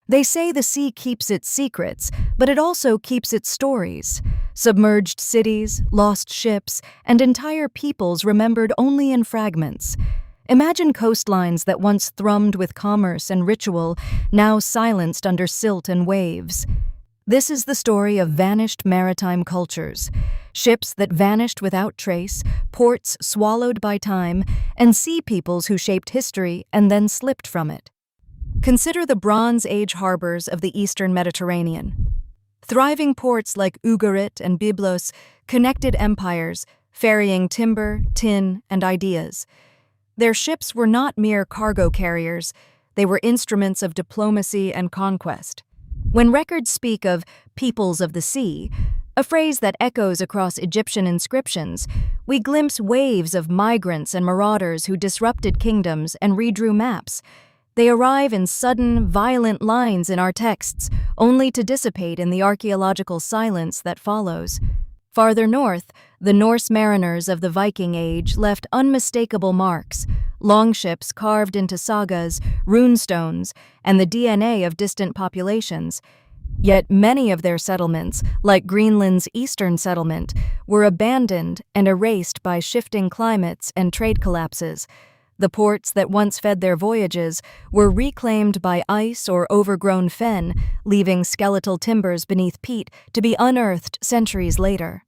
They say the sea keeps its secrets, but it also keeps its stories. Submerged cities, lost ships, and entire peoples remembered only in fragments. Imagine coastlines that once thrummed with commerce and ritual, now silenced under silt and waves. This is the story of vanished maritime cultures. Ships that vanished without trace, ports swallowed by time, and sea peoples who shaped history and then slipped from it. Consider the Bronze Age harbors of the eastern Mediterranean. Thriving ports like Ugarit and Byblos connected empires, ferrying timber, tin, and ideas. Their ships were not mere cargo carriers, they were instruments of diplomacy and conquest. When records speak of peoples of the sea, a phrase that echoes across Egyptian inscriptions, we glimpse waves of migrants and marauders who disrupted kingdoms and redrew maps. They arrive in sudden, violent lines in our texts, only to dissipate in the archaeological silence that follows. Farther north, the Norse mariners of the Viking Age left unmistakable marks, longships carved into sagas, runestones, and the DNA of distant populations. Yet many of their settlements, like Greenland's eastern settlement, were abandoned and erased by shifting climates and trade collapses. The ports that once fed their voyages were reclaimed by ice or overgrown fen, leaving skeletal timbers beneath peat to be unearthed centuries later.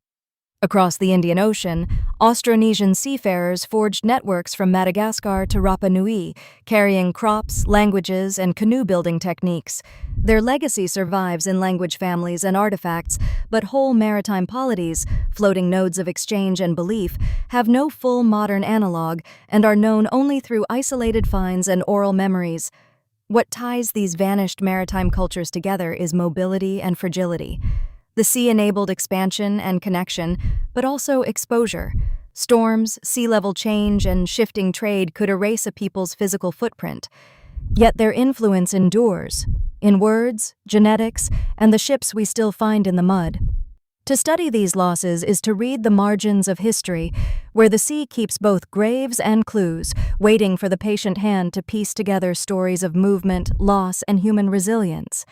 Across the Indian Ocean, Austronesian seafarers forged networks from Madagascar to Rapa Nui, carrying crops, languages, and canoe-building techniques. Their legacy survives in language families and artifacts, but whole maritime polities, floating nodes of exchange and belief, have no full modern analog and are known only through isolated finds and oral memories. What ties these vanished maritime cultures together is mobility and fragility. The sea enabled expansion and connection, but also exposure. Storms, sea level change, and shifting trade could erase a people's physical footprint. Yet their influence endures, in words, genetics, and the ships we still find in the mud. To study these losses is to read the margins of history, where the sea keeps both graves and clues, waiting for the patient hand to piece together stories of movement, loss, and human resilience.